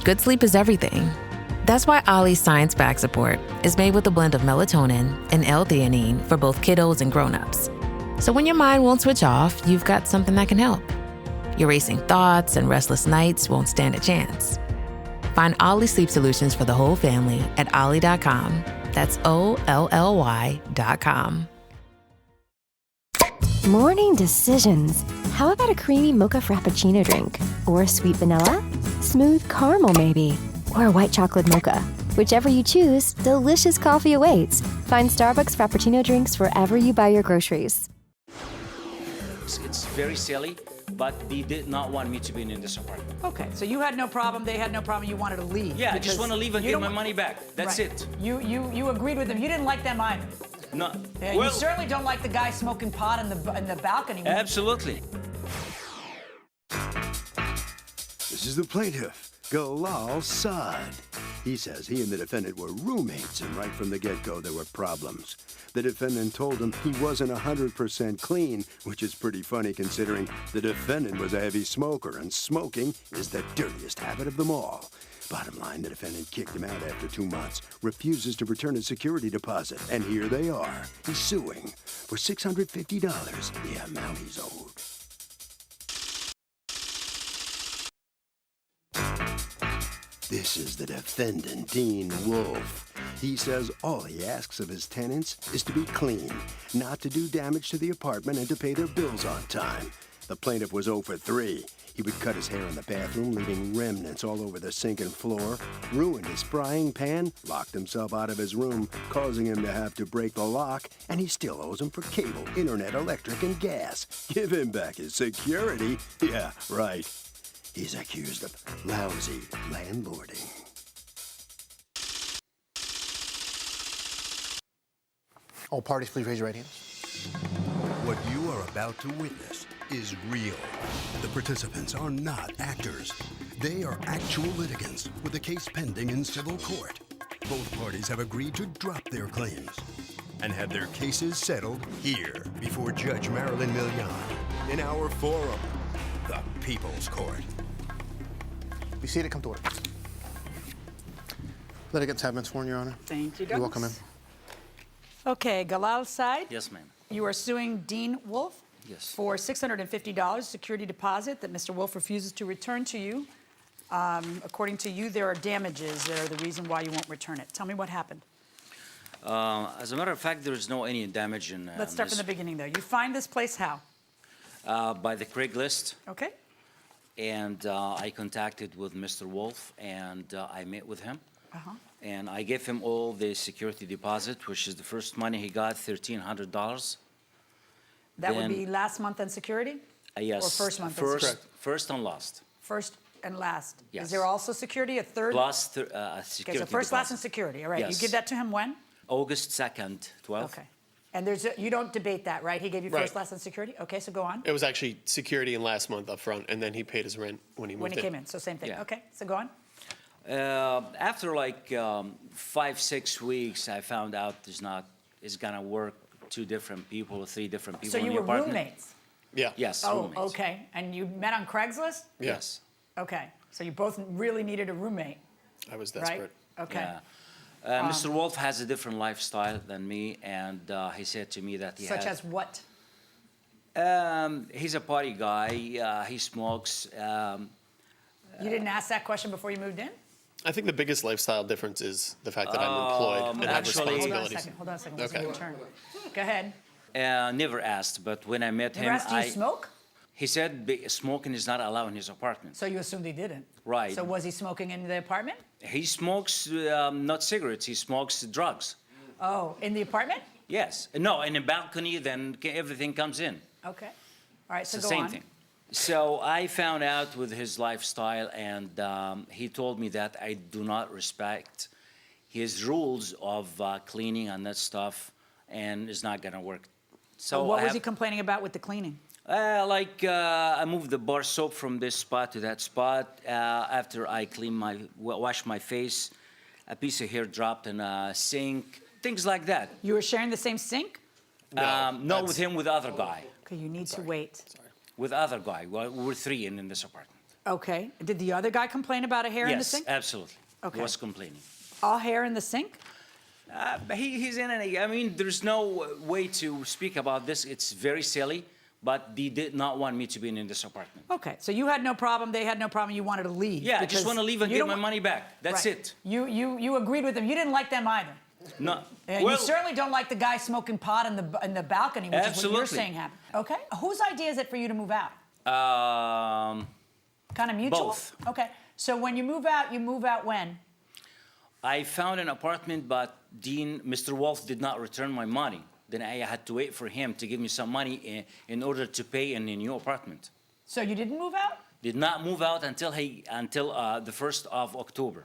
good sleep is everything. That's why Ollie's science-backed support is made with a blend of melatonin and L-theanine for both kiddos and grown-ups. So when your mind won't switch off, you've got something that can help. Your racing thoughts and restless nights won't stand a chance. Find Ollie Sleep Solutions for the whole family at ollie.com. That's OLLY.com. Morning decisions. How about a creamy mocha frappuccino drink? Or sweet vanilla? Smooth caramel, maybe? Or a white chocolate mocha? Whichever you choose, delicious coffee awaits. Find Starbucks Frappuccino drinks wherever you buy your groceries. It's very silly, but they did not want me to be in this apartment. Okay, so you had no problem, they had no problem, you wanted to leave. Yeah, I just want to leave and get my money back. That's right. it. You agreed with them. You didn't like them either. No. Yeah, well, you certainly don't like the guy smoking pot in the balcony. Absolutely. This is the plaintiff, Dud-Spud. He says he and the defendant were roommates, and right from the get-go there were problems. The defendant told him he wasn't 100% clean, which is pretty funny considering the defendant was a heavy smoker, and smoking is the dirtiest habit of them all. Bottom line, the defendant kicked him out after 2 months, refuses to return his security deposit, and here they are. He's suing for $650, the amount he's owed. This is the defendant, Dean Wolf. He says all he asks of his tenants is to be clean, not to do damage to the apartment, and to pay their bills on time. The plaintiff was 0 for 3. He would cut his hair in the bathroom, leaving remnants all over the sink and floor, ruined his frying pan, locked himself out of his room, causing him to have to break the lock, and he still owes him for cable, internet, electric, and gas. Give him back his security? Yeah, right. He's accused of lousy landlording. All parties, please raise your right hands. What you are about to witness is real. The participants are not actors. They are actual litigants with a case pending in civil court. Both parties have agreed to drop their claims and have their cases settled here before Judge Marilyn Millian in our forum, the People's Court. Be seated, come to order. Litigants have been sworn, Your Honor. Thank you, You're welcome in. Okay, Dud-Spud. Yes, ma'am. You are suing Dean Wolf Yes. for $650 security deposit that Mr. Wolf refuses to return to you. According to you, there are damages that are the reason why you won't return it. Tell me what happened. As a matter of fact, there is no any damage in Let's start from the beginning, though. You find this place how? by the Craigslist, Okay. and I contacted with Mr. Wolf, and I met with him. And I gave him all the security deposit, which is the first money he got, $1,300. That would Then- be last month in security? Yes. Or first month in First, security? first and last. First and last. Yes. Is there also security, a third? Plus Okay, security so first, last, and deposit. security. All right. You Yes. give that to him when? August 2nd, 12th. Okay. And you don't debate that, right? He gave you Right. first, last, and security? Okay, so go on. It was actually security in last month up front, and then he paid his rent when he moved When he came in, so same thing. Yeah. Okay, so go on. After like 5-6 weeks, I found out it's gonna work 2 different people, 3 different people So in you the were apartment. roommates? Yeah. Yes, Oh, roommates. okay. And you met on Craigslist? Yes. Okay. So you both really needed a roommate, I was right? desperate. Okay. Yeah. Mr. Wolf has a different lifestyle than me, and he said to me that he Such has, as what? he's a party guy. He smokes. You didn't ask that question before you moved in? I think the biggest lifestyle difference is the fact that I'm employed and have actually- responsibilities. Hold on a second. This is Okay. your turn. Go ahead. Never asked, but when I met Never him, asked, do you smoke? he said smoking is not allowed in his apartment. So you assumed he didn't? Right. So was he smoking in the apartment? He smokes not cigarettes. He smokes drugs. Oh, in the apartment? Yes. No, in the balcony, then everything comes in. Okay. All right, so It's go the same on. thing. So I found out with his lifestyle, and he told me that I do not respect his rules of cleaning and that stuff, and it's not gonna work. So What I was he have- complaining about with the cleaning? I moved the bar soap from this spot to that spot. After I wash my face, a piece of hair dropped in a sink, things like that. You were sharing the same sink? No, with him, with other guy. Okay, you need to wait. With other guy. Well, we're 3 in this apartment. Okay. Did the other guy complain about a hair in the Yes, sink? absolutely. Okay. He was complaining. All hair in the sink? He's in an. I mean, there's no way to speak about this. It's very silly, but they did not want me to be in this apartment. Okay, so you had no problem, they had no problem, you wanted to leave. Yeah, I just because want to leave and you get don't my wa- money back. That's Right. it. You agreed with them. You didn't like them either. No. You certainly don't like the guy smoking pot in the balcony, which is what you're Absolutely. saying happened. Okay. Whose idea is it for you to move out? Kind of mutual? Both. Okay. So when you move out when? I found an apartment, but Mr. Wolf did not return my money. Then I had to wait for him to give me some money in order to pay in a new apartment. So you didn't move out? Did not move out until the 1st of October.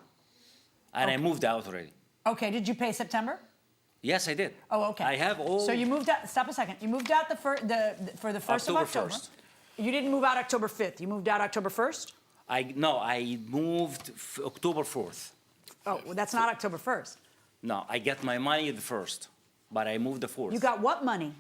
And I moved out already. Okay, did you pay September? Yes, I did. Oh, okay. I have all. So you moved out, stop a second. You moved out for the 1st of October October. 1st. You didn't move out October 5th. You moved out October 1st? I moved October 4th. Oh, well, that's not October 1st. No, I get my money the 1st, but I moved the 4th. You got what money?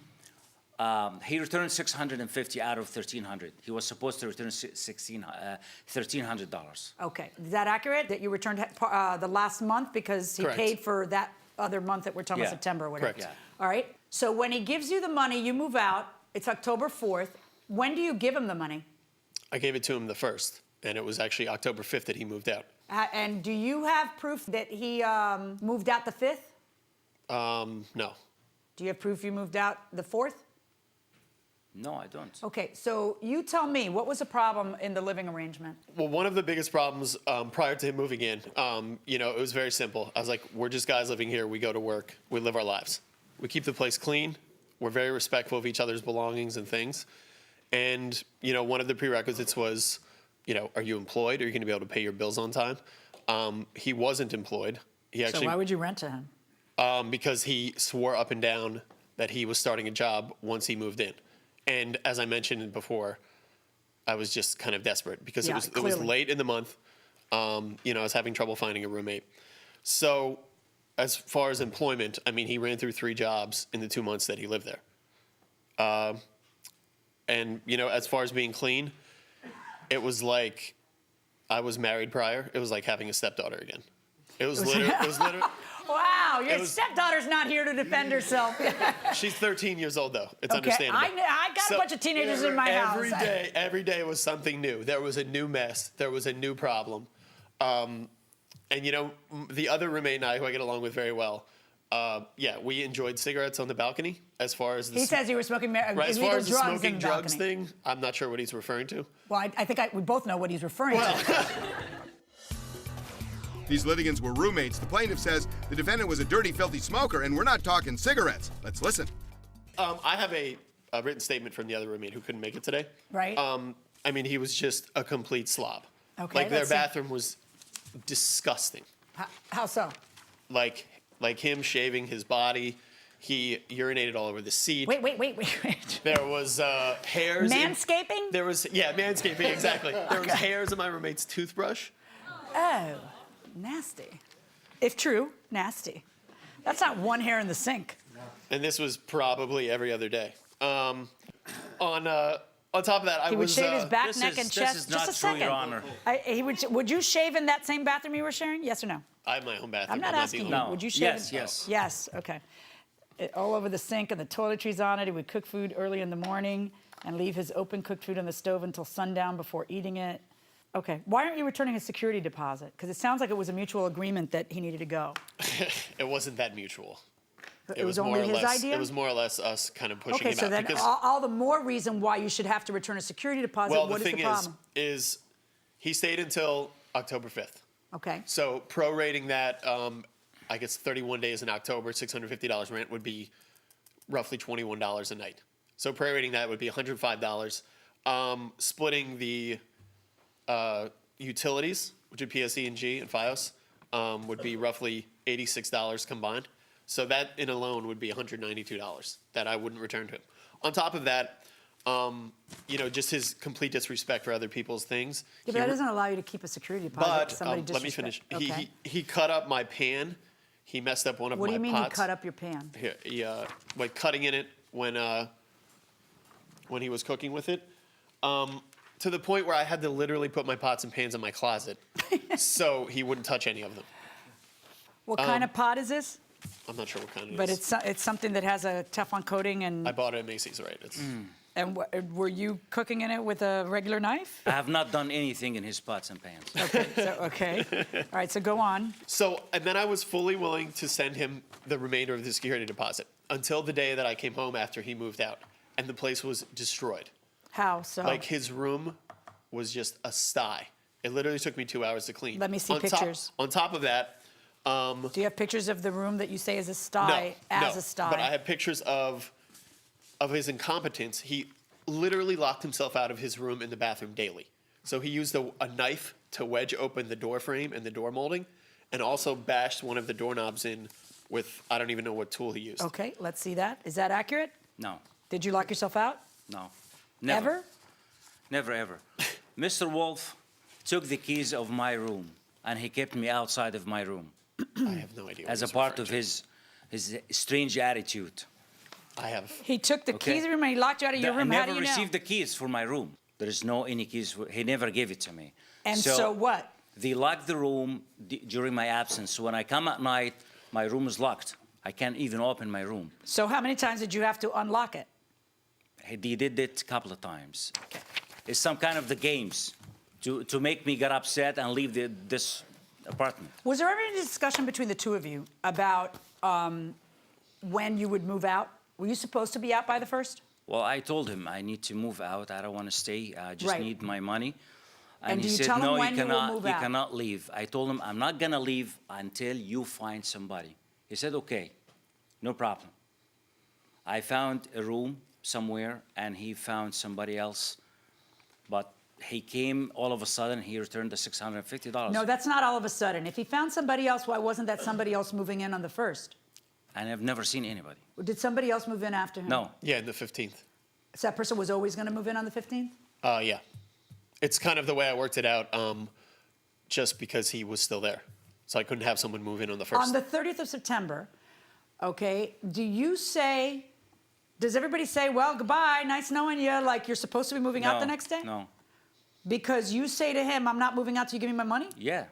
He returned 650 out of 1,300. He was supposed to return $1,300. Okay, is that accurate? That you returned the last month because he Correct. paid for that other month that we're talking about Yeah. September or whatever? Correct. Yeah. All right. So when he gives you the money, you move out. It's October 4th. When do you give him the money? I gave it to him the 1st, and it was actually October 5th that he moved out. And do you have proof that he moved out the 5th? No. Do you have proof you moved out the 4th? No, I don't. Okay, so you tell me, what was the problem in the living arrangement? Well, one of the biggest problems prior to him moving in, it was very simple. I was like, we're just guys living here. We go to work. We live our lives. We keep the place clean. We're very respectful of each other's belongings and things. And, one of the prerequisites was, are you employed? Are you going to be able to pay your bills on time? He wasn't employed. He actually, So why would you rent to him? because he swore up and down that he was starting a job once he moved in. And as I mentioned before, I was just kind of desperate because Yeah, it was clearly. late in the month. I was having trouble finding a roommate. So as far as employment, he ran through 3 jobs in the 2 months that he lived there. And as far as being clean, it was like I was married prior. It was like having a stepdaughter again. It was literally. Wow, your It was- stepdaughter's not here to defend herself. She's 13 years old, though. It's Okay, understandable. I got a bunch of teenagers in my house. Every day was something new. There was a new mess. There was a new problem. The other roommate and I, who I get along with very well, we enjoyed cigarettes on the balcony. As far as He says you were smoking as illegal far as the drugs in smoking the drugs balcony. thing, I'm not sure what he's referring to. Well, I think we both know what he's referring to. These litigants were roommates. The plaintiff says the defendant was a dirty, filthy smoker, and we're not talking cigarettes. Let's listen. I have a written statement from the other roommate who couldn't make it today. Right. He was just a complete slob. Okay, Like their let's see. bathroom was disgusting. How so? Like him shaving his body. He urinated all over the seat. Wait. There was hairs. Manscaping? There was manscaping, exactly. There was hairs in my roommate's toothbrush. Oh, nasty. If true, nasty. That's not one hair in the sink. And this was probably every other day. On top of that, He would shave his back, neck, and This chest. is Just not a true, second. Your Honor. Would you shave in that same bathroom you were sharing? Yes or no? I have my own bathroom. I'm not asking you. the only No. Would you shave? Yes, in- yes. Yes. Okay. All over the sink and the toiletries on it. He would cook food early in the morning and leave his open cooked food on the stove until sundown before eating it. Okay. Why aren't you returning his security deposit? Because it sounds like it was a mutual agreement that he needed to go. It wasn't that mutual. It was only his idea? It was more or less us kind of pushing Okay, him so out. then because, all the more reason why you should have to return a security deposit. well, What the is thing the problem? is he stayed until October 5th. Okay. So prorating that, I guess 31 days in October, $650 rent would be roughly $21 a night. So prorating that would be $105. Splitting the utilities, which would PSE&G and FiOS, would be roughly $86 combined. So that in alone would be $192 that I wouldn't return to him. On top of that, just his complete disrespect for other people's things. Yeah, but that doesn't allow you to keep a security deposit. But if somebody let me finish. disrespect- Okay. He cut up my pan. He messed up one of What do my you mean pots. he cut up your pan? He like cutting in it when he was cooking with it. To the point where I had to literally put my pots and pans in my closet so he wouldn't touch any of them. What kind of pot is this? I'm not sure what kind it But is. it's something that has a Teflon coating and... I bought it at Macy's, right? It's, And were you cooking in it with a regular knife? I have not done anything in his pots and pans. Okay. All right, so go on. So, and then I was fully willing to send him the remainder of the security deposit until the day that I came home after he moved out. And the place was destroyed. How so? Like his room was just a sty. It literally took me 2 hours to clean. Let me see pictures. On top of that, Do you have pictures of the room that you say is a sty, a sty? But I have pictures of his incompetence. He literally locked himself out of his room in the bathroom daily. So he used a knife to wedge open the door frame and the door molding, and also bashed one of the doorknobs in with, I don't even know what tool he used. Okay, let's see that. Is that accurate? No, Did you lock yourself out? no, never. Ever? Never, ever. Mr. Wolf took the keys of my room, and he kept me outside of my room I have no idea. What as a he's part referring of to. his strange attitude. I have. He took the Okay. keys of your room and he locked you out of your I room. How do never you know? received the keys for my room. There is no any keys. He never gave it to me. And so what? They locked the room during my absence. So when I come at night, my room is locked. I can't even open my room. So how many times did you have to unlock it? He did it a couple of times. It's some kind of the games to make me get upset and leave this apartment. Was there ever any discussion between the two of you about when you would move out? Were you supposed to be out by the 1st? Well, I told him I need to move out. I don't want to stay. I just Right. need my money. And he do you said, tell him no, when you you will cannot, move you out? cannot leave. I told him, I'm not going to leave until you find somebody. He said, okay, no problem. I found a room somewhere, and he found somebody else. But he came all of a sudden, he returned the $650. No, that's not all of a sudden. If he found somebody else, why wasn't that somebody else moving in on the 1st? And I've never seen anybody. Did somebody else move in after him? No. Yeah, the 15th. So that person was always going to move in on the 15th? Yeah. It's kind of the way I worked it out, just because he was still there. So I couldn't have someone move in on the 1st. On the 30th of September, okay, does everybody say, well, goodbye, nice knowing you, like you're supposed to be moving out the next day? No. Because you say to him, I'm not moving out till you give me my money? Yeah.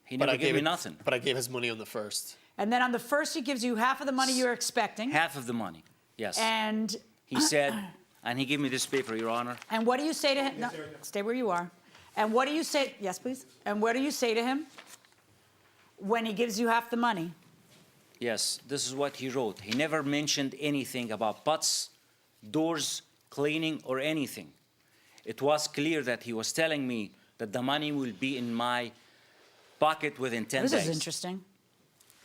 He But never I gave me it- nothing. But I gave his money on the 1st. And then on the 1st, he gives you half of the money you're expecting. Half of the money, yes. And He said, and he gave me this paper, Your Honor. and what do you say to him? No, stay where you are. And what do you say? Yes, please. And what do you say to him when he gives you half the money? Yes, this is what he wrote. He never mentioned anything about pots, doors, cleaning, or anything. It was clear that he was telling me that the money will be in my pocket within 10 days. This is interesting.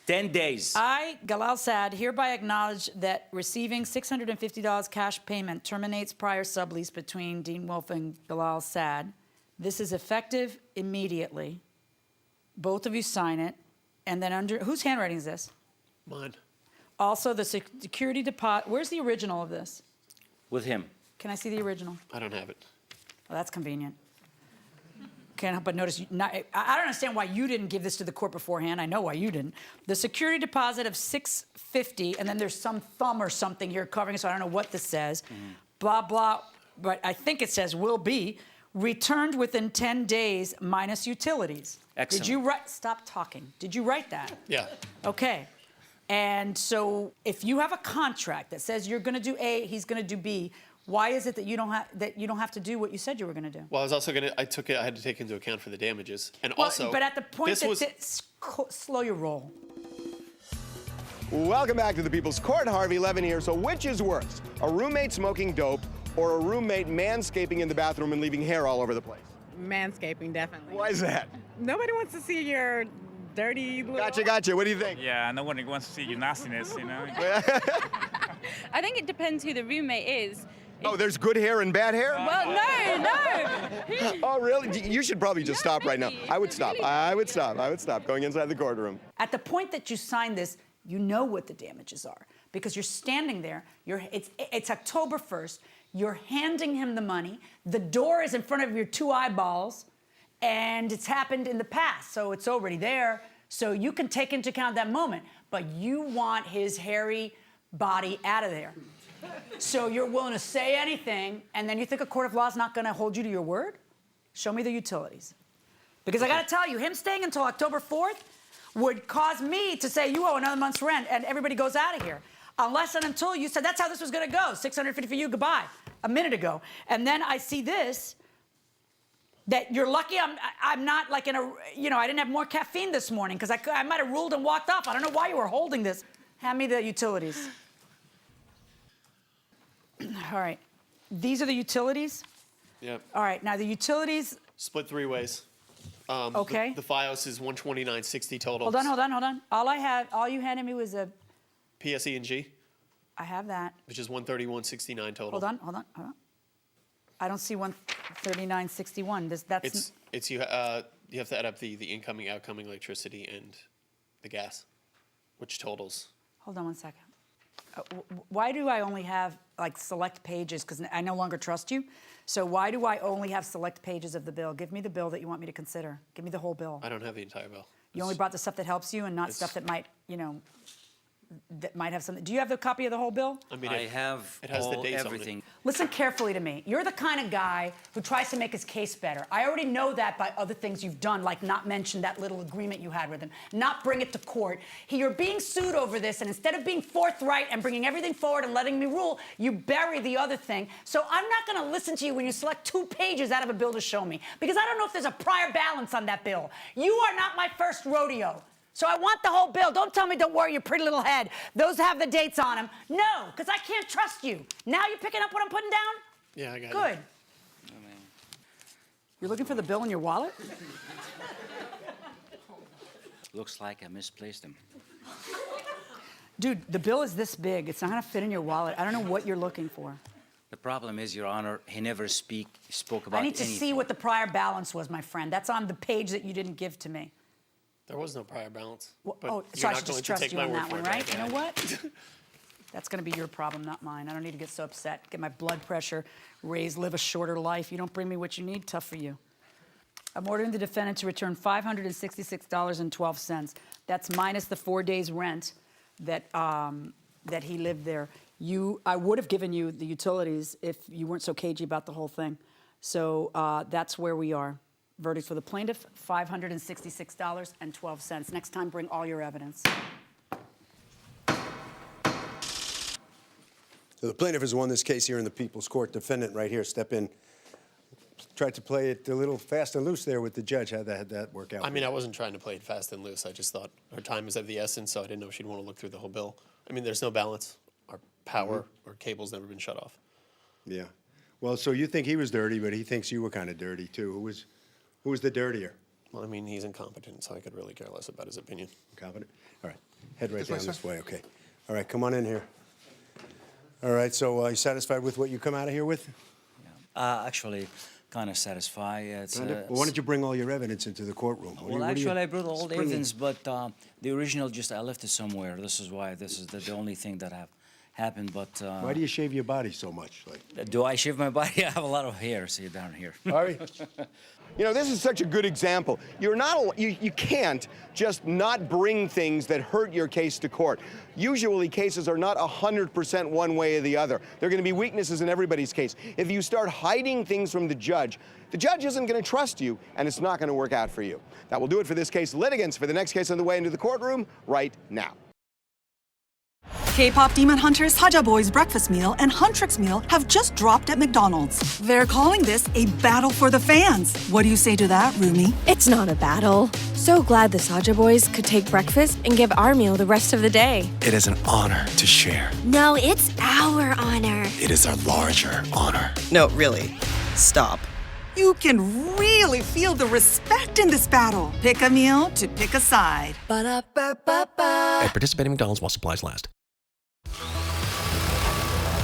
10 days. I, Galal Saad, hereby acknowledge that receiving $650 cash payment terminates prior sublease between Dean Wolf and Galal Saad. This is effective immediately. Both of you sign it. And then under, whose handwriting is this? Mine. Also, the security deposit, where's the original of this? With him. Can I see the original? I don't have it. Well, that's convenient. Can't help but notice, I don't understand why you didn't give this to the court beforehand. I know why you didn't. The security deposit of $650, and then there's some thumb or something here covering it, so I don't know what this says. Blah, blah, but I think it says will be returned within 10 days minus utilities. Excellent. Did you write, stop talking. Did you write that? Yeah. Okay. And so if you have a contract that says you're going to do A, he's going to do B, why is it that you don't have to do what you said you were going to do? Well, I was also I had to take into account for the damages. And Well, also, but at the point this that slow your roll. Welcome back to the People's Court. Harvey Levin here. So which is worse, a roommate smoking dope or a roommate manscaping in the bathroom and leaving hair all over the place? Manscaping, definitely. Why is that? Nobody wants to see your dirty little... Gotcha. What do you think? Yeah, no one wants to see your nastiness, you know? I think it depends who the roommate is. Oh, there's good hair and bad hair? Well, no. Oh, really? You should probably just stop right now. really, I would stop. I would stop going inside the courtroom. At the point that you sign this, you know what the damages are because you're standing there. It's October 1st. You're handing him the money. The door is in front of your two eyeballs, and it's happened in the past, so it's already there. So you can take into account that moment, but you want his hairy body out of there. So you're willing to say anything, and then you think a court of law is not going to hold you to your word? Show me the utilities. Because I got to tell you, him staying until October 4th would cause me to say, you owe another month's rent, and everybody goes out of here. Unless and until you said, that's how this was going to go. $650 for you, goodbye, a minute ago. And then I see this, that you're lucky I'm not like in a, you know, I didn't have more caffeine this morning because I might have ruled and walked off. I don't know why you were holding this. Hand me the utilities. All right. These are the utilities? Yep. All right. Now the utilities. Split 3 ways. Okay. The FiOS is $129.60 total. Hold on. All you handed me was a. PSE&G. I have that. Which is $131.69 total. Hold on. I don't see $139.61. That's. You have to add up the incoming, outgoing electricity and the gas, which totals. Hold on one second. Why do I only have like select pages? Because I no longer trust you. So why do I only have select pages of the bill? Give me the bill that you want me to consider. Give me the whole bill. I don't have the entire bill. You only brought the stuff that helps you and not stuff that might, that might have something. Do you have the copy of the whole bill? I mean, I have it has the dates everything. on it. Listen carefully to me. You're the kind of guy who tries to make his case better. I already know that by other things you've done, like not mention that little agreement you had with him, not bring it to court. You're being sued over this, and instead of being forthright and bringing everything forward and letting me rule, you bury the other thing. So I'm not going to listen to you when you select 2 pages out of a bill to show me, because I don't know if there's a prior balance on that bill. You are not my first rodeo. So I want the whole bill. Don't tell me, don't worry your pretty little head. Those have the dates on them. No, because I can't trust you. Now you're picking up what I'm putting down? Yeah, I got it. Good. You're looking for the bill in your wallet? Looks like I misplaced them. Dude, the bill is this big. It's not going to fit in your wallet. I don't know what you're looking for. The problem is, Your Honor, he never spoke about I need to anything. see what the prior balance was, my friend. That's on the page that you didn't give to me. There was no prior balance. Well, but so you're I not should going just to trust take you my on word that for one, it, right? You know right? what? That's going to be your problem, not mine. I don't need to get so upset, get my blood pressure raised, live a shorter life. You don't bring me what you need, tough for you. I'm ordering the defendant to return $566.12. That's minus the 4 days rent that he lived there. I would have given you the utilities if you weren't so cagey about the whole thing. So that's where we are. Verdict for the plaintiff, $566.12. Next time, bring all your evidence. So the plaintiff has won this case here in the People's Court. Defendant right here, step in. Tried to play it a little fast and loose there with the judge. How'd that work out? I mean, I wasn't trying to play it fast and loose. I just thought her time is of the essence, so I didn't know she'd want to look through the whole bill. I mean, there's no balance. Our power or cable's never been shut off. Yeah. Well, so you think he was dirty, but he thinks you were kind of dirty, too. Who was the dirtier? Well, I mean, he's incompetent, so I could really care less about his opinion. Incompetent? All right. Head right down this way, okay. All right, come on in here. All right, so are you satisfied with what you come out of here with? Actually, kind of satisfied. Well, why don't you bring all your evidence into the courtroom? I brought all the evidence, but the original I left it somewhere. This is why. This is the only thing that happened, but... why do you shave your body so much? Do I shave my body? I have a lot of hair, see, down here. Ari? You know, this is such a good example. You can't just not bring things that hurt your case to court. Usually cases are not 100% one way or the other. There are going to be weaknesses in everybody's case. If you start hiding things from the judge isn't going to trust you, and it's not going to work out for you. That will do it for this case. Litigants for the next case on the way into the courtroom right now. K-pop demon hunters Saja Boy's breakfast meal and Huntrix meal have just dropped at McDonald's. They're calling this a battle for the fans. What do you say to that, Rumi? It's not a battle. So glad the Saja Boys could take breakfast and give our meal the rest of the day. It is an honor to share. No, it's our honor. It is our larger honor. No, really. Stop. You can really feel the respect in this battle. Pick a meal to pick a side. Ba-da-ba-ba-ba. At participating McDonald's while supplies last.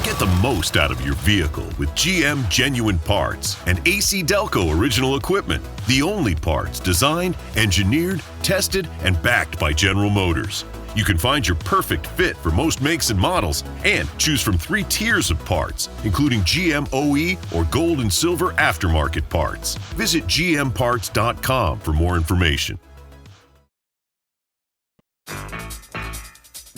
Get the most out of your vehicle with GM Genuine Parts and AC Delco original equipment. The only parts designed, engineered, tested, and backed by General Motors. You can find your perfect fit for most makes and models and choose from 3 tiers of parts, including GM OE or gold and silver aftermarket parts. Visit gmparts.com for more information.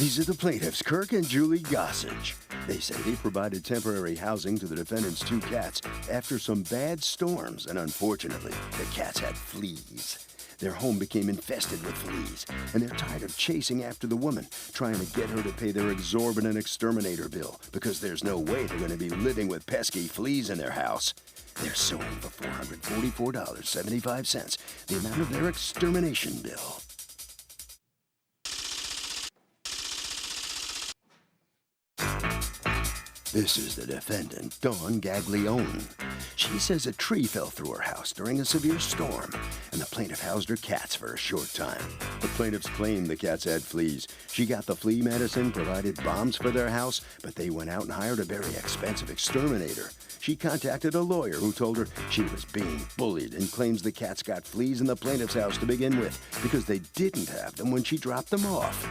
These are the plaintiffs, Kirk and Julie Gossage. They say they provided temporary housing to the defendant's 2 cats after some bad storms, and unfortunately, the cats had fleas. Their home became infested with fleas, and they're tired of chasing after the woman, trying to get her to pay their exorbitant exterminator bill, because there's no way they're going to be living with pesky fleas in their house. They're suing for $444.75, the amount of their extermination bill. This is the defendant, Dawn Gaglione. She says a tree fell through her house during a severe storm, and the plaintiff housed her cats for a short time. The plaintiffs claimed the cats had fleas. She got the flea medicine, provided bombs for their house, but they went out and hired a very expensive exterminator. She contacted a lawyer who told her she was being bullied and claims the cats got fleas in the plaintiff's house to begin with because they didn't have them when she dropped them off.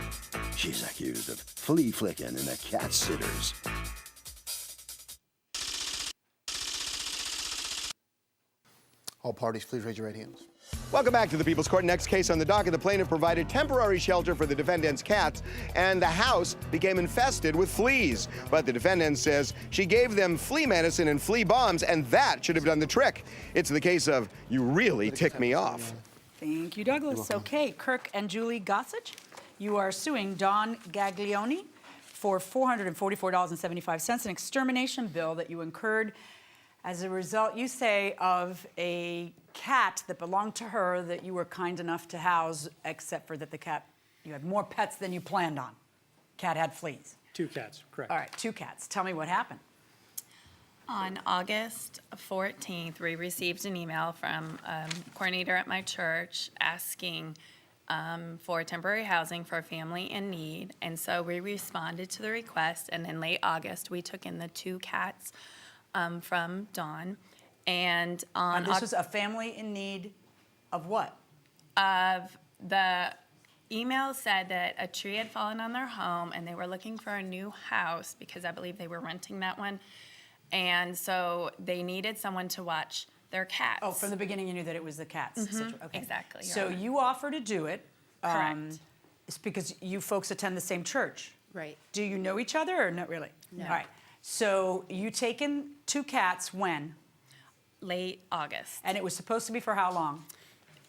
She's accused of flea-flicking and the cat sitters. All parties, please raise your right hands. Welcome back to the People's Court. Next case on the docket, the plaintiff provided temporary shelter for the defendant's cats, and the house became infested with fleas. But the defendant says she gave them flea medicine and flea bombs, and that should have done the trick. It's the case of, you really ticked me off. Thank you, Douglas. Okay, Kirk and Julie Gossage, you are suing Dawn Gaglione for $444.75, an extermination bill that you incurred as a result, you say, of a cat that belonged to her that you were kind enough to house, except for that the cat, you had more pets than you planned on. Cat had fleas. 2 cats, correct. All right, 2 cats. Tell me what happened. On August 14th, we received an email from a coordinator at my church asking for temporary housing for a family in need. And so we responded to the request, and in late August, we took in the 2 cats from Dawn. And on this was a family in need of what? Of the email said that a tree had fallen on their home and they were looking for a new house because I believe they were renting that one. And so they needed someone to watch their cats. Oh, from the beginning you knew that it was the cats. Mm-hmm. Okay. Exactly. So you offer to do it. Correct. It's because you folks attend the same church. Right. Do you know each other or not really? No. All right. So you taken 2 cats when? Late August. And it was supposed to be for how long?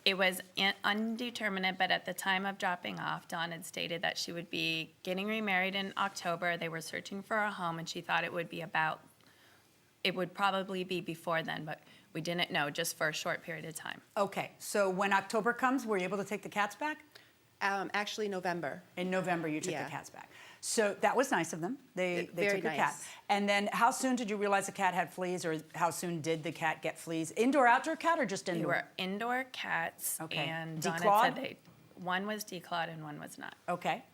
It was undeterminate, but at the time of dropping off, Dawn had stated that she would be getting remarried in October. They were searching for a home, and she thought it would probably be before then, but we didn't know, just for a short period of time. Okay, so when October comes, were you able to take the cats back? Actually, November. In November, you took the cats back. So that was nice of them. They Very took your nice. cat. And then how soon did you realize the cat had fleas, or how soon did the cat get fleas? Indoor, outdoor cat, or just They indoor? were indoor cats, Okay. and Dawn had Declawed? said one was declawed and one was not. Okay.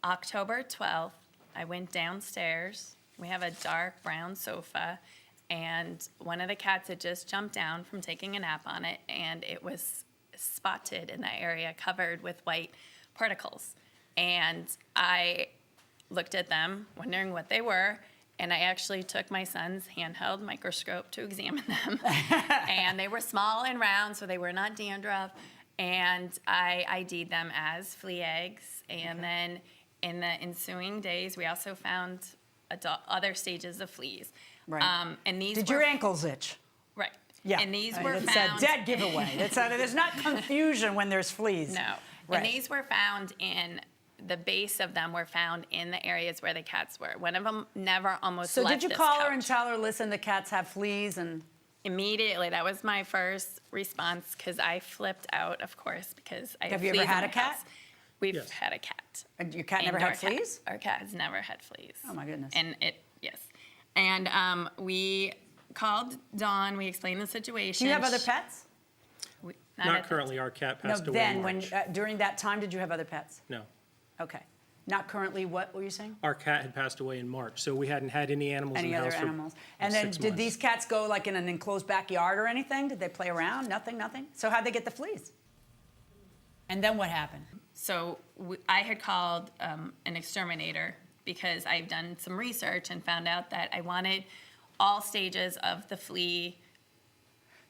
October 12th, I went downstairs. We have a dark brown sofa, and one of the cats had just jumped down from taking a nap on it, and it was spotted in that area, covered with white particles. And I looked at them, wondering what they were, and I actually took my son's handheld microscope to examine them. And they were small and round, so they were not dandruff. And I ID'd them as flea eggs. And then in the ensuing days, we also found other stages of fleas. Right. And these Did were your ankles itch? Right. Yeah. And these were it's found. a dead giveaway. There's not confusion when there's fleas. No. Right. And these were found in the base of them were found in the areas where the cats were. One of them never almost So left did you this call her couch. and tell her, listen, the cats have fleas and? Immediately, that was my first response because I flipped out, of course, because I Have you fleas ever had in a my cat? house. We've had a cat. And your cat never had Indoor cat. fleas? Our cat has never had fleas. Oh my goodness. And yes. And we called Dawn, we explained the situation. Do you have other pets? Not currently. Our cat passed away in March. During that time, did you have other pets? No. Okay. Not currently, what were you saying? Our cat had passed away in March, so we hadn't had any animals in Any the other house animals? for And then 6 did months. these cats go like in an enclosed backyard or anything? Did they play around? Nothing? So how'd they get the fleas? And then what happened? So I had called an exterminator because I've done some research and found out that I wanted all stages of the flea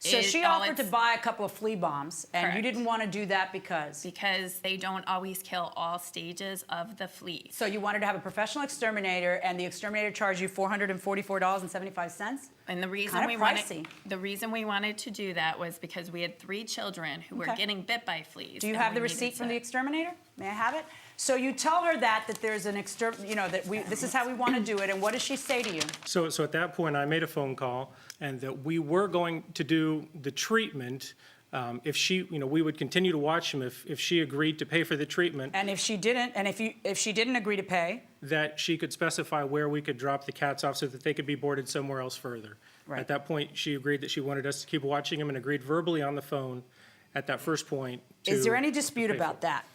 So is she all offered to it's- buy a couple of flea bombs, and you Correct. didn't want to do that because? Because they don't always kill all stages of the flea. So you wanted to have a professional exterminator, and the exterminator charged you $444.75? And the reason Kinda we pricey. wanted to do that was because we had 3 children who were Okay. getting bit by fleas. Do you and have we the needed receipt from to- the exterminator? May I have it? So you tell her that there's an this is how we want to do it, and what does she say to you? So at that point, I made a phone call, and that we were going to do the treatment. If she, we would continue to watch him if she agreed to pay for the treatment. And if she didn't, if she didn't agree to pay, That she could specify where we could drop the cats off so that they could be boarded somewhere else further. Right. At that point, she agreed that she wanted us to keep watching him and agreed verbally on the phone at that first point. is there to any dispute pay for about it. that?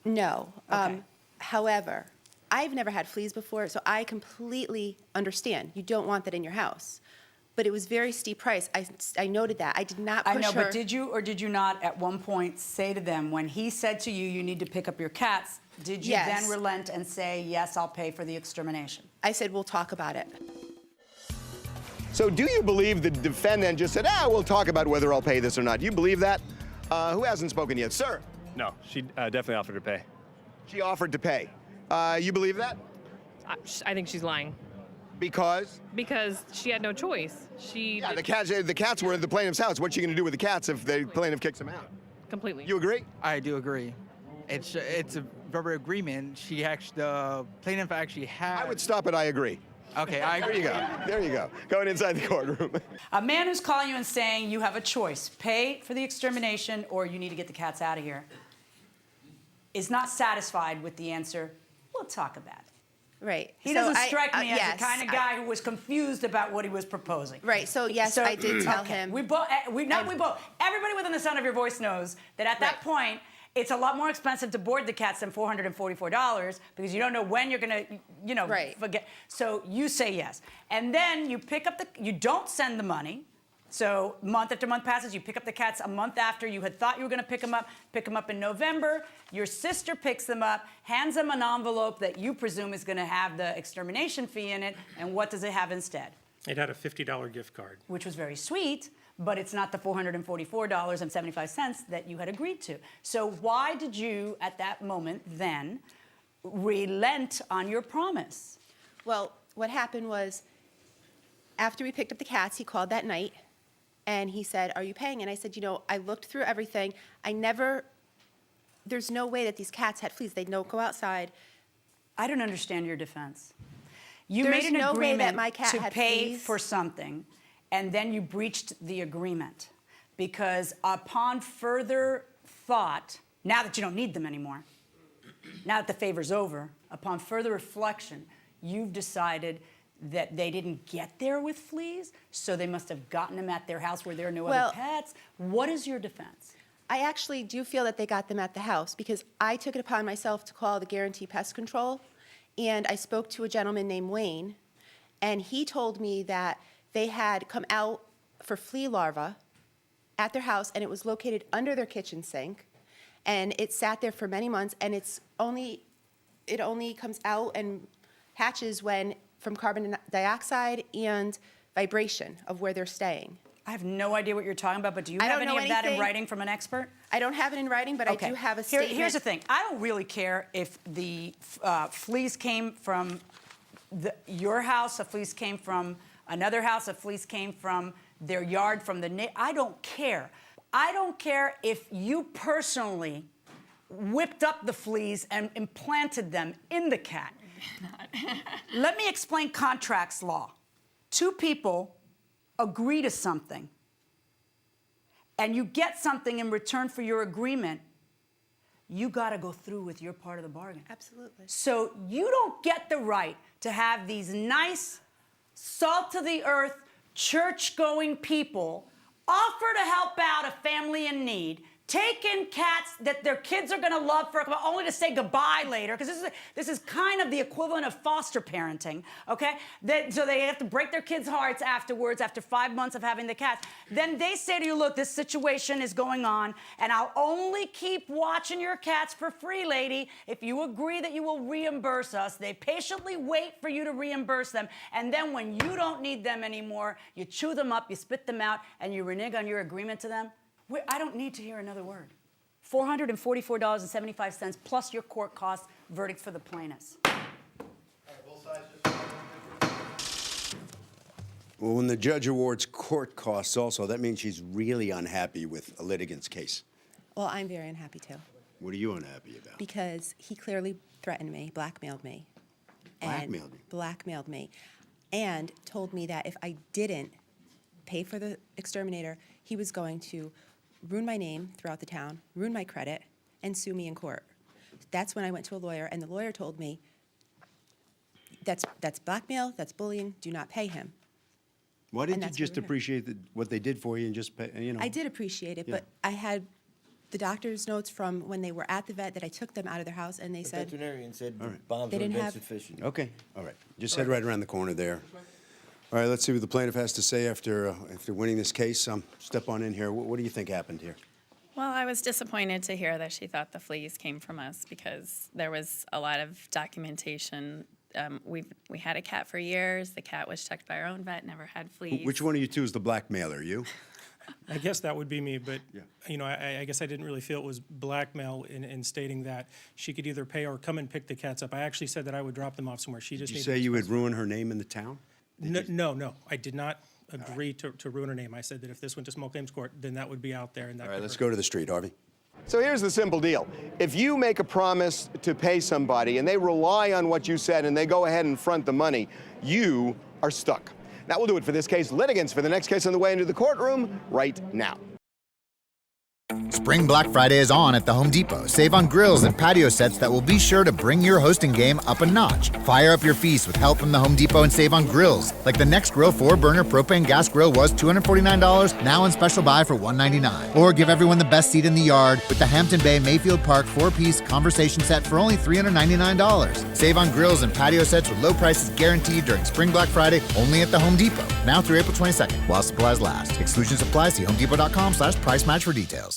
No. Okay. However, I've never had fleas before, so I completely understand. You don't want that in your house. But it was very steep price. I noted that. I did not push I know, her. but did you or did you not at one point say to them, when he said to you, you need to pick up your cats, did you Yes. then relent and say, yes, I'll pay for the extermination? I said, we'll talk about it. So do you believe the defendant just said, we'll talk about whether I'll pay this or not? Do you believe that? Who hasn't spoken yet? Sir? No, she definitely offered to pay. She offered to pay. You believe that? I think she's lying. Because? Because she had no choice. Yeah, the cats were in the plaintiff's house. What's she going to do with the cats if the plaintiff kicks them out? Completely. You agree? I do agree. It's a verbal agreement. The plaintiff actually had. I would stop at I agree. Okay, I agree. There you go. Going inside the courtroom. A man who's calling you and saying you have a choice, pay for the extermination or you need to get the cats out of here, is not satisfied with the answer, we'll talk about it. Right. He So doesn't I- strike me as yes, the kind of guy who was confused about what he was proposing. Right, so yes, I did tell him. We both, everybody within the sound of your voice knows that at that point, it's a lot more expensive to board the cats than $444 because you don't know when you're gonna, forget. So you say yes. And then you pick up you don't send the money. So month after month passes, you pick up the cats a month after you had thought you were gonna pick them up in November. Your sister picks them up, hands them an envelope that you presume is gonna have the extermination fee in it, and what does it have instead? It had a $50 gift card. Which was very sweet, but it's not the $444.75 that you had agreed to. So why did you, at that moment then, relent on your promise? Well, what happened was, after we picked up the cats, he called that night, and he said, are you paying? And I said, I looked through everything. There's no way that these cats had fleas. They don't go outside. I don't understand your defense. You There's made an no way that agreement my cat to had pay fleas. for something, and then you breached the agreement. Because upon further thought, now that you don't need them anymore, now that the favor's over, upon further reflection, you've decided that they didn't get there with fleas, so they must have gotten them at their house where there are no other pets. What is your defense? I actually do feel that they got them at the house because I took it upon myself to call the Guarantee Pest Control, and I spoke to a gentleman named Wayne, and he told me that they had come out for flea larvae at their house, and it was located under their kitchen sink, and it sat there for many months, and it only comes out and hatches from carbon dioxide and vibration of where they're staying. I have no idea what you're talking about, but do you have any of that in writing from an expert? I don't have it in writing, but Okay. I do have a statement. Here's the thing. I don't really care if the fleas came from your house, if fleas came from another house, if fleas came from their yard, from the I don't care. I don't care if you personally whipped up the fleas and implanted them in the cat. Let me explain contracts law. Two people agree to something, and you get something in return for your agreement, you got to go through with your part of the bargain. Absolutely. So you don't get the right to have these nice, salt-to-the-earth, church-going people offer to help out a family in need, taken cats that their kids are gonna love for only to say goodbye later, because this is kind of the equivalent of foster parenting, okay? So they have to break their kids' hearts afterwards, after 5 months of having the cats. Then they say to you, look, this situation is going on, and I'll only keep watching your cats for free, lady, if you agree that you will reimburse us. They patiently wait for you to reimburse them, and then when you don't need them anymore, you chew them up, you spit them out, and you renege on your agreement to them. I don't need to hear another word. $444.75 plus your court costs, verdict for the plaintiffs. Well, when the judge awards court costs also, that means she's really unhappy with a litigant's case. Well, I'm very unhappy too. What are you unhappy about? Because he clearly threatened me, blackmailed me. Blackmailed you? Blackmailed me. And told me that if I didn't pay for the exterminator, he was going to ruin my name throughout the town, ruin my credit, and sue me in court. That's when I went to a lawyer, and the lawyer told me, that's blackmail, that's bullying, do not pay him. Why didn't you just appreciate what they did for you and just pay, you know? I did appreciate it, Yeah. but I had the doctor's notes from when they were at the vet that I took them out of their house, and they The said veterinarian said All the right. bombs They would have didn't been have- sufficient. Okay, all right. Just head right around the corner there. All right, let's see what the plaintiff has to say after winning this case. Step on in here. What do you think happened here? Well, I was disappointed to hear that she thought the fleas came from us because there was a lot of documentation. We had a cat for years. The cat was checked by our own vet, never had fleas. Which one of you two is the blackmailer? You? I guess that would be me, but, you know, I guess I didn't really feel it was blackmail in stating that she could either pay or come and pick the cats up. I actually said that I would drop them off somewhere. She just Did you needed say to you would ruin her name in the town? No, I did not agree to ruin her name. I said that if this went to small claims court, then that would be out there. And that All right, let's go to the street, Harvey. So here's the simple deal. If you make a promise to pay somebody and they rely on what you said and they go ahead and front the money, you are stuck. That will do it for this case. Litigants for the next case on the way into the courtroom right now. Spring Black Friday is on at the Home Depot. Save on grills and patio sets that will be sure to bring your hosting game up a notch. Fire up your feast with help from the Home Depot and save on grills. Like the Next Grill 4-burner propane gas grill was $249, now on special buy for $199. Or give everyone the best seat in the yard with the Hampton Bay Mayfield Park 4-piece conversation set for only $399. Save on grills and patio sets with low prices guaranteed during Spring Black Friday only at the Home Depot. Now through April 22nd, while supplies last. Exclusions apply. See homedepot.com/price match for details.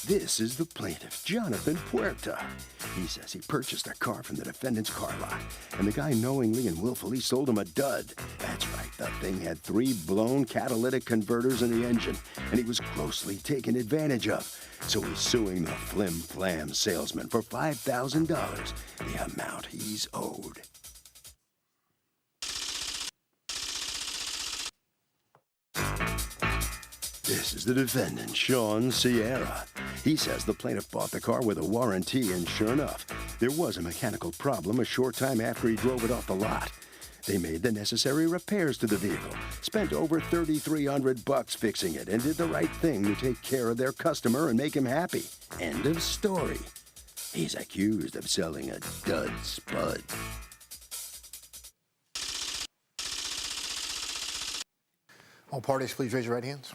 This is the plaintiff, Jonathan Puerta. He says he purchased a car from the defendant's car lot, and the guy knowingly and willfully sold him a dud. That's right, the thing had 3 blown catalytic converters in the engine, and he was grossly taken advantage of. So he's suing the flim-flam salesman for $5,000, the amount he's owed. This is the defendant, Sean Sierra. He says the plaintiff bought the car with a warranty, and sure enough, there was a mechanical problem a short time after he drove it off the lot. They made the necessary repairs to the vehicle, spent over $3,300 fixing it, and did the right thing to take care of their customer and make him happy. End of story. He's accused of selling a Dud-Spud. All parties, please raise your right hands.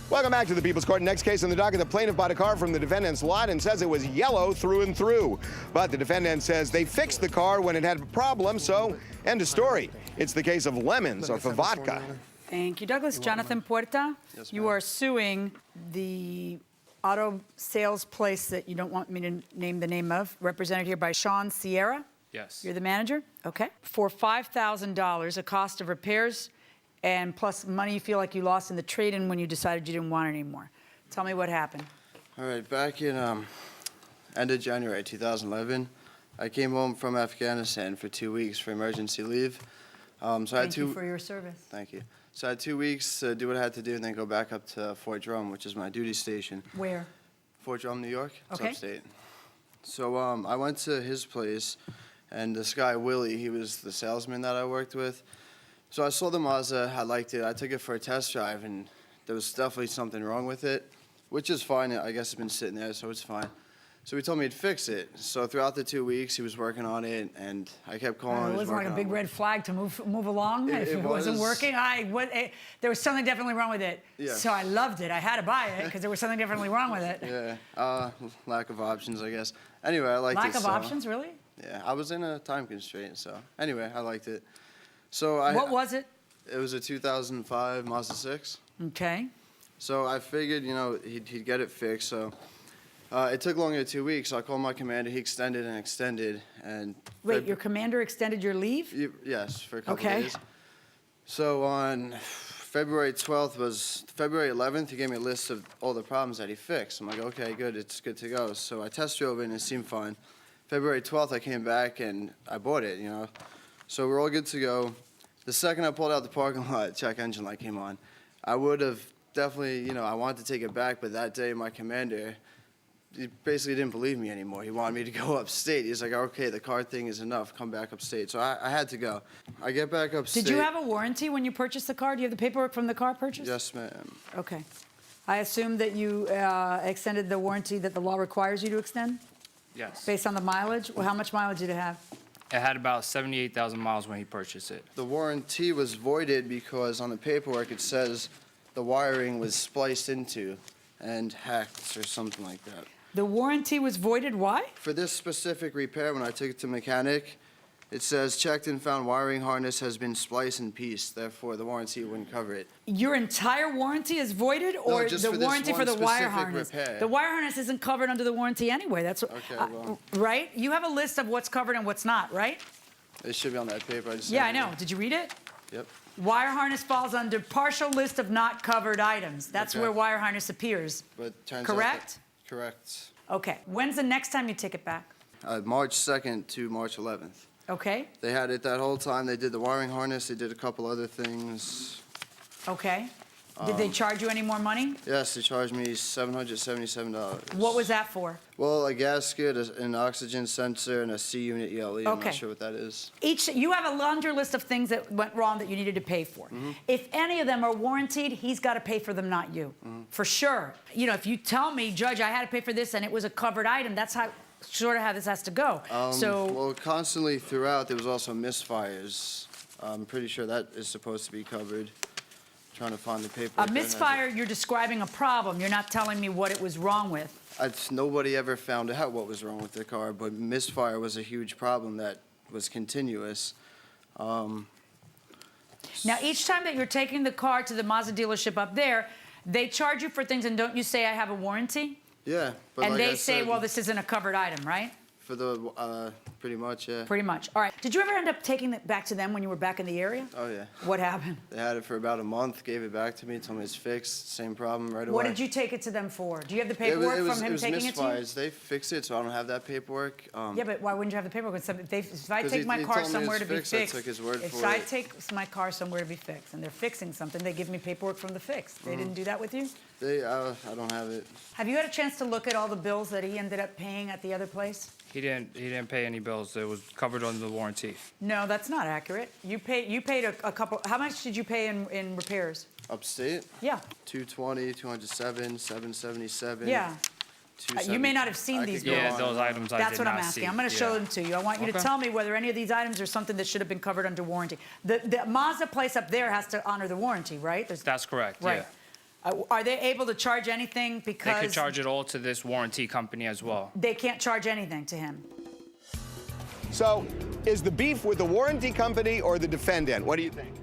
Welcome back to the People's Court. Next case on the docket, the plaintiff bought a car from the defendant's lot and says it was yellow through and through. But the defendant says they fixed the car when it had a problem, so end of story. It's the case of lemons or for vodka. Thank you, Douglas. Jonathan Puerta, you are suing the auto sales place that you don't want me to name the name of, represented here by Sean Sierra. Yes. You're the manager? Okay. For $5,000, a cost of repairs, and plus money you feel like you lost in the trade-in when you decided you didn't want it anymore. Tell me what happened. All right, back in end of January 2011, I came home from Afghanistan for 2 weeks for emergency leave. So I had Thank you for your service. Thank you. So I had 2 weeks to do what I had to do and then go back up to Fort Drum, which is my duty station. Where? Fort Drum, New York. It's Okay. upstate. So I went to his place, and this guy, Willie, he was the salesman that I worked with. So I saw the Mazda, I liked it. I took it for a test drive, and there was definitely something wrong with it, which is fine. I guess it's been sitting there, so it's fine. So he told me he'd fix it. So throughout the 2 weeks, he was working on it, and I kept calling. It wasn't like a big red flag to move along if it wasn't working. There was something definitely wrong with it. Yeah. So I loved it. I had to buy it because there was something definitely wrong with it. Yeah, lack of options, I guess. Anyway, I liked it. Lack of options, really? Yeah, I was in a time constraint, so anyway, I liked it. So What was it? It was a 2005 Mazda 6. Okay. So I figured, he'd get it fixed. So it took longer than 2 weeks. So I called my commander. He extended and extended. And Wait, your commander extended your leave? Yes, for a couple days. So on February 11th, he gave me a list of all the problems that he fixed. I'm like, okay, good, it's good to go. So I test drove it and it seemed fine. February 12th, I came back and I bought it, So we're all good to go. The second I pulled out the parking lot, check engine light came on. I would have definitely, I wanted to take it back, but that day my commander, he basically didn't believe me anymore. He wanted me to go upstate. He's like, okay, the car thing is enough. Come back upstate. So I had to go. I get back upstate. Did you have a warranty when you purchased the car? Do you have the paperwork from the car purchase? Yes, ma'am. Okay. I assume that you extended the warranty that the law requires you to extend? Yes. Based on the mileage? Well, how much mileage did it have? It had about 78,000 miles when he purchased it. The warranty was voided because on the paperwork it says the wiring was spliced into and hacked or something like that. The warranty was voided, why? For this specific repair, when I took it to mechanic, it says checked and found wiring harness has been spliced and pieced, therefore the warranty wouldn't cover it. Your entire warranty is voided, or just the for this warranty for one the wire specific harness? repair. The wire harness isn't covered under the warranty anyway. That's what, Okay, well. right? You have a list of what's covered and what's not, right? It should be on that paper. Yeah, I know. Did you read it? Yep. Wire harness falls under partial list of not covered items. That's Okay. where wire harness appears. But turns Correct? out correct. Okay. When's the next time you take it back? March 2nd to March 11th. Okay. They had it that whole time. They did the wiring harness. They did a couple other things. Okay. Did they charge you any more money? Yes, they charged me $777. What was that for? Well, a gasket, an oxygen sensor, and a C-unit ELE. I'm Okay. not sure what that is. You have a laundry list of things that went wrong that you needed to pay for. If any of them are warranted, he's got to pay for them, not you. For sure. If you tell me, Judge, I had to pay for this and it was a covered item, that's how this has to go. Well, constantly throughout, there was also misfires. I'm pretty sure that is supposed to be covered. Trying to find the paperwork. A misfire, you're describing a problem. You're not telling me what it was wrong with. Nobody ever found out what was wrong with the car, but misfire was a huge problem that was continuous. Now, each time that you're taking the car to the Mazda dealership up there, they charge you for things, and don't you say, I have a warranty? Yeah. But And like they I say, said, well, this isn't a covered item, right? For the, pretty much, yeah. Pretty much. All right. Did you ever end up taking it back to them when you were back in the area? Oh, yeah. What happened? They had it for about a month, gave it back to me, told me it's fixed, same problem right away. What did you take it to them for? Do you have the paperwork from him taking it to you? Misfires. They fixed it, so I don't have that paperwork. Yeah, but why wouldn't you have the paperwork? If I 'Cause take he- my he car told me somewhere it's to be fixed, I fixed, took his word if for I it. take my car somewhere to be fixed and they're fixing something, they give me paperwork from the fix. They didn't do that with you? I don't have it. Have you had a chance to look at all the bills that he ended up paying at the other place? He didn't pay any bills. It was covered under the warranty. No, that's not accurate. You paid a couple. How much did you pay in repairs? Upstate? Yeah. 220, 207, 777. Yeah. You may not have seen these bills. Yeah, those items I That's did what I'm not asking. see. I'm going to show them to you. I want you to Okay. tell me whether any of these items are something that should have been covered under warranty. The Mazda place up there has to honor the warranty, right? That's correct, Right. yeah. Are they able to charge anything They because could charge it all to this warranty company as well. they can't charge anything to him? So, is the beef with the warranty company or the defendant? What do you think?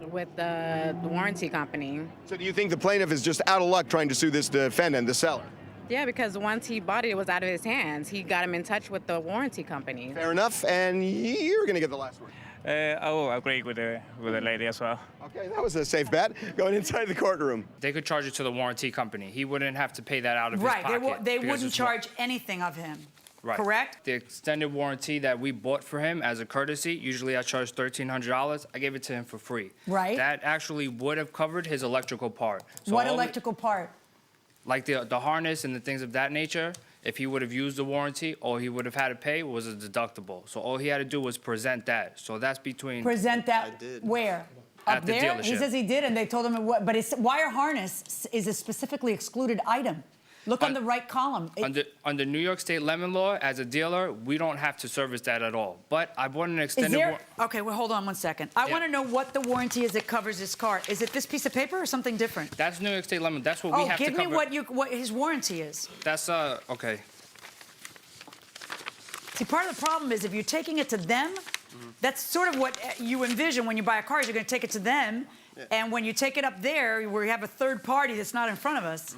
With the warranty company. So do you think the plaintiff is just out of luck trying to sue this defendant, the seller? Yeah, because once he bought it, it was out of his hands. He got him in touch with the warranty company. Fair enough, and you're going to get the last word. I will agree with the lady as well. Okay, that was a safe bet. Going inside the courtroom. They could charge it to the warranty company. He wouldn't have to pay that out of his Right. pocket. They because wouldn't it's charge anything of him. Right. Correct? The extended warranty that we bought for him as a courtesy, usually I charge $1,300. I gave it to him for free. Right. That actually would have covered his electrical part. So What all electrical part? like the harness and the things of that nature, if he would have used the warranty, all he would have had to pay was a deductible. So all he had to do was present that. So that's between... Present that where? At Up the there? He dealership. says he did, and they told him, but it's wire harness is a specifically excluded item. Look on the right column. Under New York State lemon law, as a dealer, we don't have to service that at all. But I bought an extended Okay, well, hold on one second. I want to know what the warranty is that covers this car. Is it this piece of paper or something different? That's New York State lemon. That's what we have to cover. Give me what his warranty is. That's, okay. See, part of the problem is if you're taking it to them, that's sort of what you envision when you buy a car, is you're going to take it to them. Yeah. And when you take it up there, where you have a third party that's not in front of us.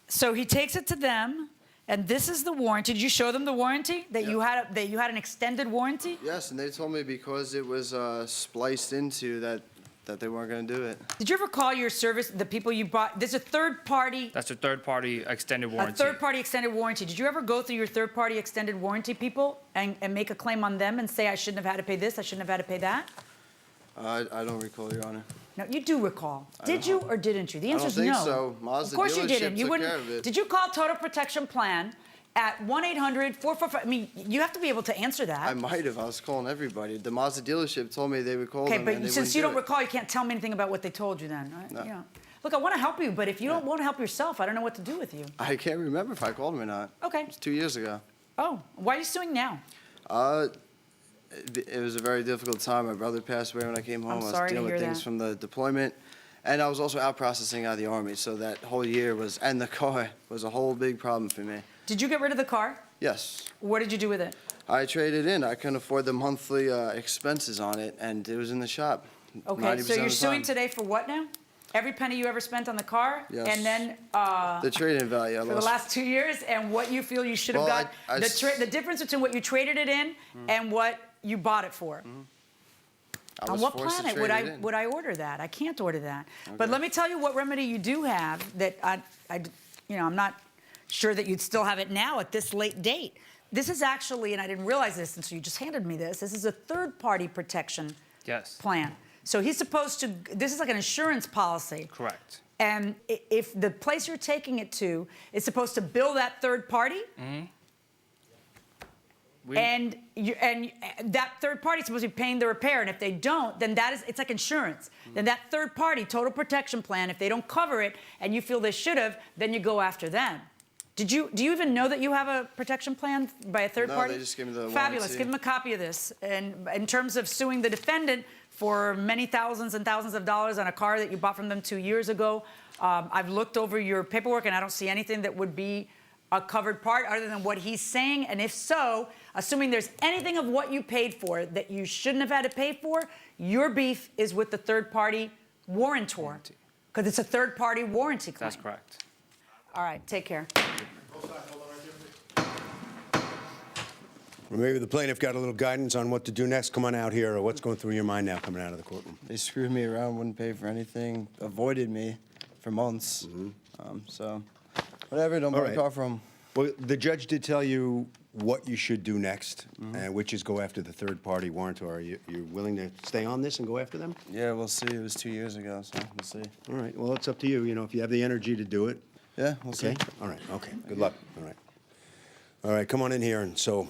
So he takes it to them, and this is the warranty. Did you show them the warranty? That you had an extended warranty? Yes, and they told me because it was spliced into that they weren't going to do it. Did you ever call your service, the people you bought? There's a third party. That's a third party extended warranty. A third party extended warranty. Did you ever go through your third party extended warranty people and make a claim on them and say, I shouldn't have had to pay this, I shouldn't have had to pay that? I don't recall, Your Honor. No, you do recall. Did you or didn't you? The answer is no. I don't think so. Mazda of course you didn't. You took wouldn't. care of it. Did you call Total Protection Plan at 1-800-445? I mean, you have to be able to answer that. I might have. I was calling everybody. The Mazda dealership told me they would call them. Okay, but since you don't recall, you can't tell me anything about what they told you then, right? No. Yeah. Look, I want to help you, but if you don't want to help yourself, I don't know what to do with you. I can't remember if I called them or not. Okay. It was 2 years ago. Oh, why are you suing now? It was a very difficult time. My brother passed away when I came home. I'm I was sorry to dealing with hear things that. from the deployment. And I was also out processing out of the Army, so that whole year and the car was a whole big problem for me. Did you get rid of the car? Yes. What did you do with it? I traded in. I couldn't afford the monthly expenses on it, and it was in the shop. Okay, so you're suing today for what now? Every penny you ever spent on the car? Yes. And then the trade-in value I for the lost. last 2 years, and what you feel you should have got, the difference between what you traded it in and what you bought it for. On what planet would I order that? I can't order that. Okay. But let me tell you what remedy you do have that I'm not sure that you'd still have it now at this late date. This is actually, and I didn't realize this until you just handed me this, this is a third-party protection plan. So he's supposed to, this is like an insurance policy. Correct. And if the place you're taking it to is supposed to bill that third party, and that third party is supposed to be paying the repair, and if they don't, then it's like insurance. Then that third party total protection plan, if they don't cover it and you feel they should have, then you go after them. Do you even know that you have a protection plan by a third party? No, they just gave me the Fabulous. warranty. Give them a copy of this. And in terms of suing the defendant for many thousands and thousands of dollars on a car that you bought from them 2 years ago, I've looked over your paperwork and I don't see anything that would be a covered part other than what he's saying. And if so, assuming there's anything of what you paid for that you shouldn't have had to pay for, your beef is with the third-party warrantor. Because it's a third-party warranty claim. That's correct. All right, take care. Well, maybe the plaintiff got a little guidance on what to do next. Come on out here, or what's going through your mind now coming out of the courtroom? They screwed me around, wouldn't pay for anything, avoided me for months. So, whatever, don't buy a car from. Well, the judge did tell you what you should do next, which is go after the third-party warrantor. Are you willing to stay on this and go after them? Yeah, we'll see. It was 2 years ago, so we'll see. All right. Well, it's up to you. You know, if you have the energy to do it. Yeah, we'll see. All right. Okay. Good luck. All right. All right. Come on in here. And so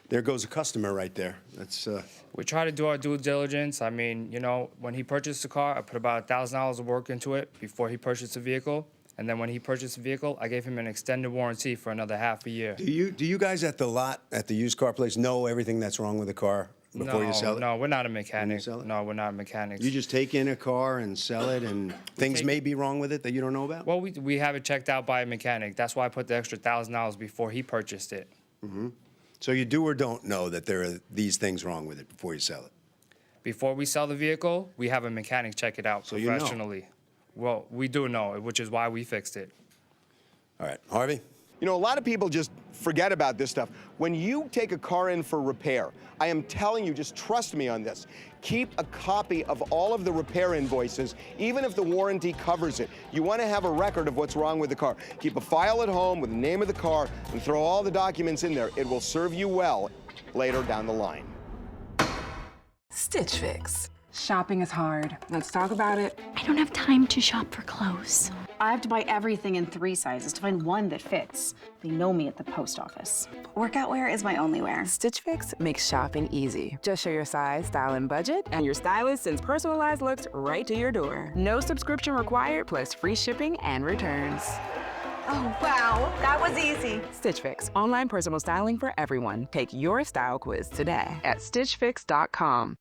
there goes a customer right there. That's. We try to do our due diligence. I mean, you know, when he purchased the car, I put about $1,000 of work into it before he purchased the vehicle. And then when he purchased the vehicle, I gave him an extended warranty for another half a year. Do you guys at the lot at the used car place know everything that's wrong with the car before you sell it? No, we're not a mechanic. No, we're not mechanics. You just take in a car and sell it, and things may be wrong with it that you don't know about? Well, we have it checked out by a mechanic. That's why I put the extra $1,000 before he purchased it. So you do or don't know that there are these things wrong with it before you sell it? Before we sell the vehicle, we have a mechanic check it out you know. professionally. Well, we do know, which is why we fixed it. All right. Harvey? You know, a lot of people just forget about this stuff. When you take a car in for repair, I am telling you, just trust me on this. Keep a copy of all of the repair invoices, even if the warranty covers it. You want to have a record of what's wrong with the car. Keep a file at home with the name of the car and throw all the documents in there. It will serve you well later down the line. Stitch Fix. Shopping is hard. Let's talk about it. I don't have time to shop for clothes. I have to buy everything in 3 sizes to find one that fits. They know me at the post office. Workout wear is my only wear. Stitch Fix makes shopping easy. Just show your size, style, and budget, and your stylist sends personalized looks right to your door. No subscription required, plus free shipping and returns. Oh, wow. That was easy. Stitch Fix, online personal styling for everyone. Take your style quiz today at stitchfix.com.